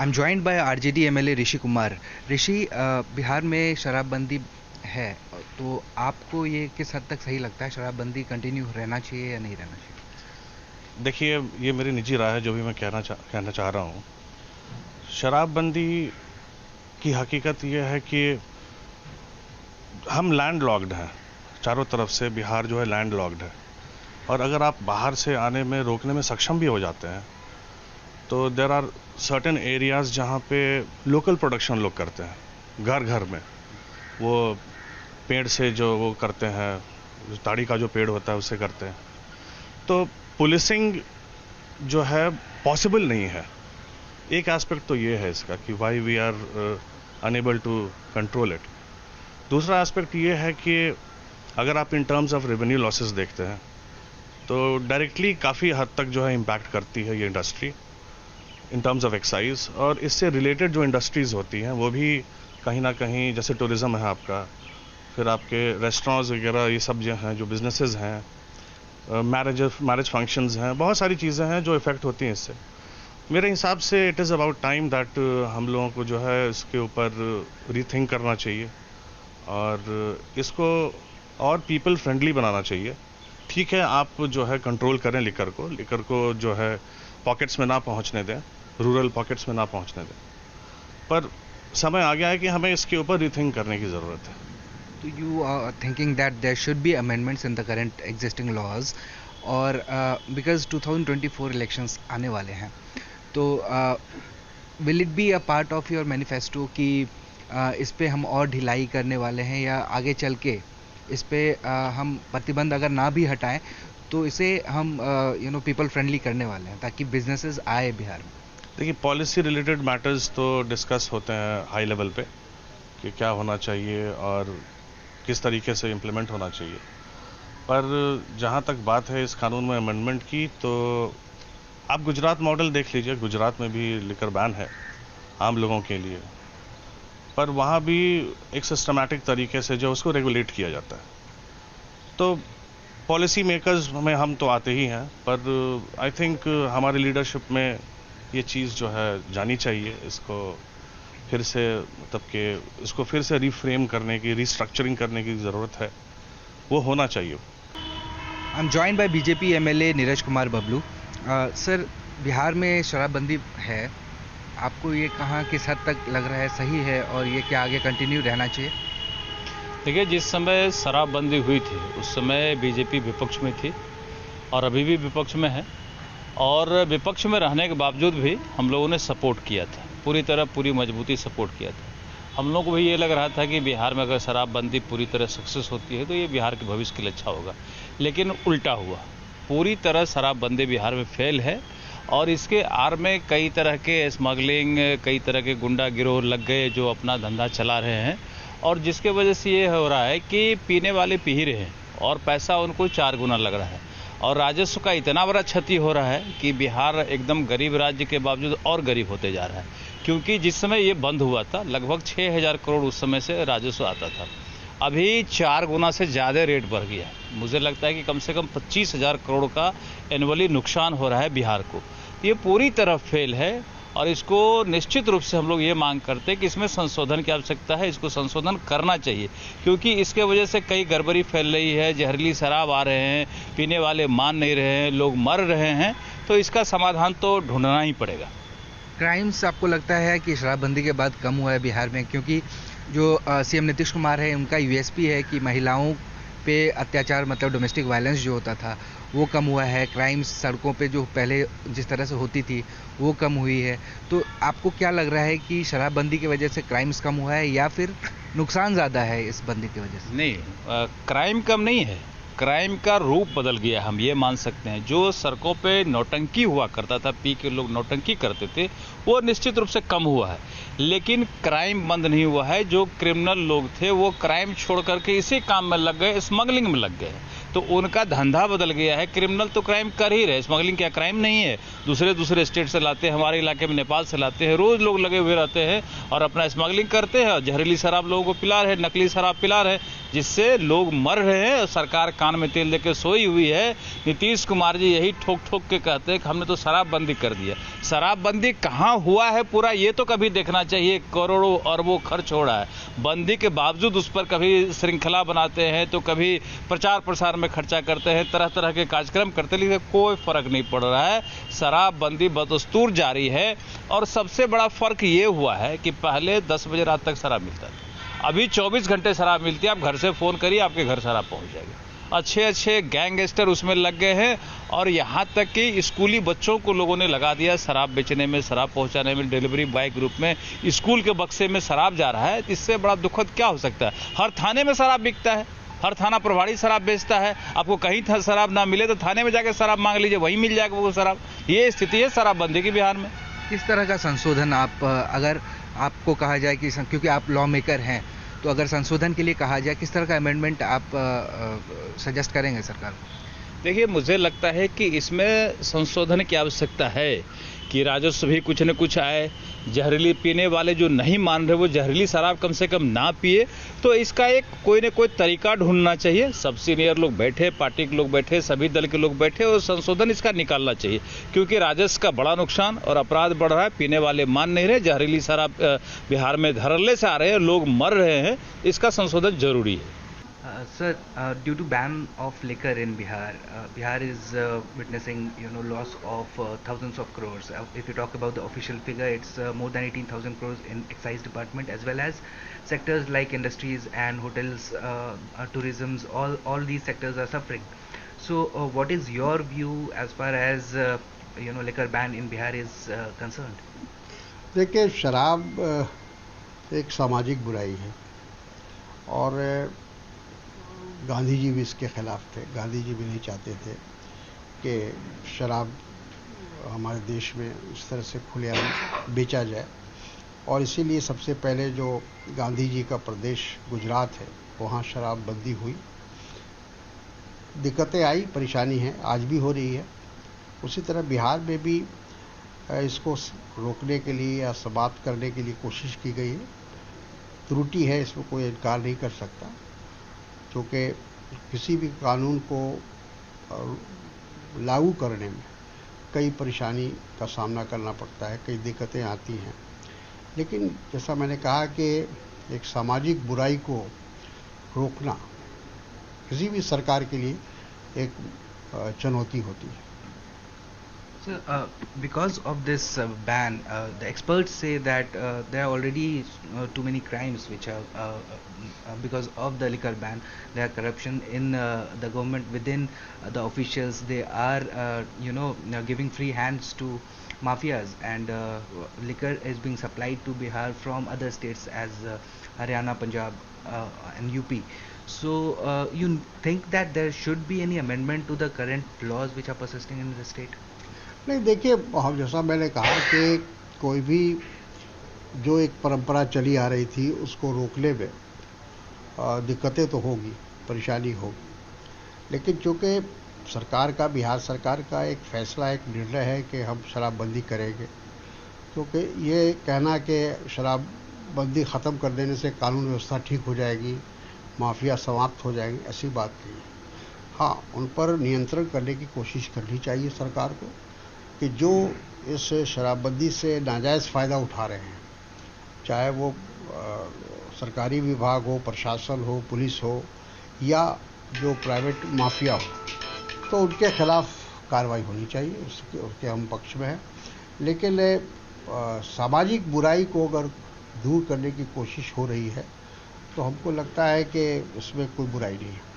I am joined by RJD MLA Rishi Kumar. Rishi, Bihar में शराबबंदी है, तो आपको ये किस हद तक सही लगता है? शराबबंदी कंटिन्यू रहना चाहिए या नहीं रहना चाहिए? देखिए, ये मेरी निजी राय है, जो भी मैं कहना चाह रहा हूँ। शराबबंदी की हकीकत ये है कि हम लैंड लॉक्ड हैं, चारों तरफ से बिहार जो है लैंड लॉक्ड है, और अगर आप बाहर से आने में रोकने में सक्षम भी हो जाते हैं तो देयर आर सर्टेन एरियाज जहाँ पे लोकल प्रोडक्शन लोग करते हैं, घर घर में वो पेड़ से जो वो करते हैं, ताड़ी का जो पेड़ होता है उससे करते हैं, तो पुलिसिंग जो है पॉसिबल नहीं है। एक एस्पेक्ट तो ये है इसका कि why we are unable to control it. दूसरा एस्पेक्ट ये है कि अगर आप in terms of revenue losses देखते हैं तो डायरेक्टली काफ़ी हद तक जो है इम्पैक्ट करती है ये industry in terms of excise, और इससे रिलेटेड जो इंडस्ट्रीज़ होती हैं वो भी कहीं ना कहीं, जैसे टूरिज़्म है आपका, फिर आपके रेस्टोरेंट्स वगैरह, ये सब जो हैं, जो बिजनेसेस हैं, मैरिज फंक्शंस हैं, बहुत सारी चीज़ें हैं जो इफ़ेक्ट होती हैं इससे। मेरे हिसाब से it is about time that हम लोगों को जो है इसके ऊपर रीथिंक करना चाहिए और इसको और पीपल फ्रेंडली बनाना चाहिए। ठीक है, आप जो है कंट्रोल करें लिकर को जो है पॉकेट्स में ना पहुंचने दें, रूरल पॉकेट्स में ना पहुंचने दें, पर समय आ गया है कि हमें इसके ऊपर रीथिंक करने की ज़रूरत है। तो you are thinking that there should be amendments in the current existing laws, और बिकॉज 2024 इलेक्शंस आने वाले हैं, तो will it be a part of your manifesto कि इस पे हम और ढिलाई करने वाले हैं, या आगे चल के इस पे हम प्रतिबंध अगर ना भी हटाएं तो इसे हम पीपल फ्रेंडली करने वाले हैं ताकि बिजनेसेस आए बिहार में? देखिए, पॉलिसी रिलेटेड मैटर्स तो डिस्कस होते हैं हाई लेवल पे कि क्या होना चाहिए और किस तरीके से इम्प्लीमेंट होना चाहिए, पर जहाँ तक बात है इस कानून में अमेंडमेंट की, तो आप गुजरात मॉडल देख लीजिए। गुजरात में भी लिकर बैन है आम लोगों के लिए, पर वहाँ भी एक सिस्टमैटिक तरीके से जो उसको रेगुलेट किया जाता है। तो पॉलिसी मेकर्स में हम तो आते ही हैं, पर आई थिंक हमारी लीडरशिप में ये चीज़ जो है जानी चाहिए, इसको फिर से मतलब कि इसको फिर से रीफ्रेम करने की, रीस्ट्रक्चरिंग करने की ज़रूरत है, वो होना चाहिए। आई am joined by BJP MLA Neeraj Kumar Bablu. Sir, Bihar में शराबबंदी है, आपको ये कहाँ किस हद तक लग रहा है सही है, और ये क्या आगे कंटिन्यू रहना चाहिए? देखिए, जिस समय शराबबंदी हुई थी उस समय बीजेपी विपक्ष में थी और अभी भी विपक्ष में है, और विपक्ष में रहने के बावजूद भी हम लोगों ने सपोर्ट किया था, पूरी तरह पूरी मजबूती सपोर्ट किया था। हम लोग को भी ये लग रहा था कि बिहार में अगर शराबबंदी पूरी तरह सक्सेस होती है तो ये बिहार के भविष्य के लिए अच्छा होगा, लेकिन उल्टा हुआ। पूरी तरह शराबबंदी बिहार में फेल है, और इसके आड़ में कई तरह के स्मगलिंग, कई तरह के गुंडा गिरोह लग गए जो अपना धंधा चला रहे हैं, और जिसके वजह से ये हो रहा है कि पीने वाले पी ही रहे हैं और पैसा उनको 4 गुना लग रहा है, और राजस्व का इतना बड़ा क्षति हो रहा है कि बिहार एकदम गरीब राज्य के बावजूद और गरीब होते जा रहा है। क्योंकि जिस समय ये बंद हुआ था लगभग 6,000 करोड़ उस समय से राजस्व आता था, अभी 4 गुना से ज़्यादा रेट बढ़ गया है। मुझे लगता है कि कम से कम 25,000 करोड़ का एनुअली नुकसान हो रहा है बिहार को। ये पूरी तरह फेल है, और इसको निश्चित रूप से हम लोग ये मांग करते हैं कि इसमें संशोधन की आवश्यकता है, इसको संशोधन करना चाहिए, क्योंकि इसके वजह से कई गड़बड़ी फैल रही है, जहरीली शराब आ रहे हैं, पीने वाले मान नहीं रहे हैं, लोग मर रहे हैं, तो इसका समाधान तो ढूंढना ही पड़ेगा। क्राइम्स आपको लगता है कि शराबबंदी के बाद कम हुआ है बिहार में? क्योंकि जो सीएम नीतीश कुमार है, उनका यूएसपी है कि महिलाओं पे अत्याचार, मतलब डोमेस्टिक वायलेंस जो होता था वो कम हुआ है, क्राइम्स सड़कों पे जो पहले जिस तरह से होती थी वो कम हुई है। तो आपको क्या लग रहा है कि शराबबंदी की वजह से क्राइम्स कम हुआ है या फिर नुकसान ज़्यादा है इस बंदी की वजह से? नहीं, क्राइम कम नहीं है, क्राइम का रूप बदल गया, हम ये मान सकते हैं। जो सड़कों पे नौटंकी हुआ करता था, पी के लोग नौटंकी करते थे, वो निश्चित रूप से कम हुआ है, लेकिन क्राइम बंद नहीं हुआ है। जो क्रिमिनल लोग थे वो क्राइम छोड़ करके इसी काम में लग गए, स्मगलिंग में लग गए, तो उनका धंधा बदल गया है। क्रिमिनल तो क्राइम कर ही रहे, स्मगलिंग क्या क्राइम नहीं है? दूसरे स्टेट से लाते हैं, हमारे इलाके में नेपाल से लाते हैं, रोज लोग लगे हुए रहते हैं और अपना स्मगलिंग करते हैं और जहरीली शराब लोगों को पिला रहे, नकली शराब पिला रहे, जिससे लोग मर रहे हैं और सरकार कान में तेल लेके सोई हुई है। नीतीश कुमार जी यही ठोक ठोक के कहते हैं कि हमने तो शराबबंदी कर दिया। शराबबंदी कहाँ हुआ है पूरा ये तो कभी देखना चाहिए। करोड़ों अरबों खर्च हो रहा है, बंदी के बावजूद उस पर कभी श्रृंखला बनाते हैं तो कभी प्रचार प्रसार में खर्चा करते हैं, तरह तरह के कार्यक्रम करते हैं, लेकिन कोई फर्क नहीं पड़ रहा है। शराबबंदी बदस्तूर जारी है। और सबसे बड़ा फर्क ये हुआ है कि पहले 10 बजे रात तक शराब मिलता था, अभी 24 घंटे शराब मिलती है। आप घर से फोन करिए, आपके घर शराब पहुंच जाएगी। अच्छे अच्छे गैंगस्टर उसमें लग गए हैं और यहाँ तक कि स्कूली बच्चों को लोगों ने लगा दिया शराब बेचने में, शराब पहुंचाने में। डिलीवरी बॉय के रूप में स्कूल के बक्से में शराब जा रहा है। इससे बड़ा दुखद क्या हो सकता है। हर थाने में शराब बिकता है, हर थाना प्रभारी शराब बेचता है। आपको कहीं शराब ना मिले तो थाने में जाकर शराब मांग लीजिए, वहीं मिल जाएगा वो शराब। ये स्थिति है शराबबंदी की बिहार में। किस तरह का संशोधन आप, अगर आपको कहा जाए कि क्योंकि आप लॉ मेकर हैं, तो अगर संशोधन के लिए कहा जाए किस तरह का अमेंडमेंट आप सजेस्ट करेंगे सरकार को? देखिए, मुझे लगता है कि इसमें संशोधन की आवश्यकता है कि राजस्व भी कुछ न कुछ आए। जहरीली पीने वाले जो नहीं मान रहे वो जहरीली शराब कम से कम ना पिए। तो इसका एक कोई न कोई तरीका ढूंढना चाहिए। सब सीनियर लोग बैठे, पार्टी के लोग बैठे, सभी दल के लोग बैठे और संशोधन इसका निकालना चाहिए। क्योंकि राजस्व का बड़ा नुकसान और अपराध बढ़ रहा है। पीने वाले मान नहीं रहे, जहरीली शराब बिहार में धड़ल्ले से आ रहे हैं, लोग मर रहे हैं। इसका संशोधन जरूरी है। Sir, due to ban of liquor in Bihar, Bihar is witnessing, loss of thousands of crores. If you talk about the official figure, it's more than 18,000 crores in excise department, as well as sectors like industries and hotels, tourism. All these sectors are suffering. So, what is your view as far as liquor ban in Bihar is concerned? देखिए, शराब एक सामाजिक बुराई है और गांधी जी भी इसके खिलाफ थे। गांधी जी भी नहीं चाहते थे कि शराब हमारे देश में इस तरह से खुलेआम बेचा जाए और इसीलिए सबसे पहले जो गांधी जी का प्रदेश गुजरात है वहाँ शराबबंदी हुई। दिक्कतें आई, परेशानी है, आज भी हो रही है। उसी तरह बिहार में भी इसको रोकने के लिए या समाप्त करने के लिए कोशिश की गई है। त्रुटि है, इसमें कोई इनकार नहीं कर सकता, क्योंकि किसी भी कानून को लागू करने में कई परेशानी का सामना करना पड़ता है, कई दिक्कतें आती हैं। लेकिन जैसा मैंने कहा कि एक सामाजिक बुराई को रोकना किसी भी सरकार के लिए एक चुनौती होती है। So, because of this ban, the experts say that there are already too many crimes which are because of the liquor ban. There are corruption in the government, within the officials. They are, giving free hands to mafias, and liquor is being supplied to Bihar from other states as Haryana, Punjab, and UP. So, you think that there should be any amendment to the current laws which are persisting in the state? नहीं, देखिए, हम जैसा मैंने कहा कि कोई भी जो एक परंपरा चली आ रही थी उसको रोकने में दिक्कतें तो होगी, परेशानी होगी। लेकिन चूँकि सरकार का, बिहार सरकार का एक फैसला, एक निर्णय है कि हम शराबबंदी करेंगे, क्योंकि ये कहना कि शराबबंदी ख़त्म कर देने से कानून व्यवस्था ठीक हो जाएगी, माफिया समाप्त हो जाएंगे, ऐसी बात नहीं है। हाँ, उन पर नियंत्रण करने की कोशिश करनी चाहिए सरकार को कि जो इस शराबबंदी से नाजायज़ फ़ायदा उठा रहे हैं, चाहे वो सरकारी विभाग हो, प्रशासन हो, पुलिस हो या जो प्राइवेट माफिया हो, तो उनके खिलाफ कार्रवाई होनी चाहिए। उसके हम पक्ष में हैं। लेकिन सामाजिक बुराई को अगर दूर करने की कोशिश हो रही है तो हमको लगता है कि इसमें कोई बुराई नहीं है।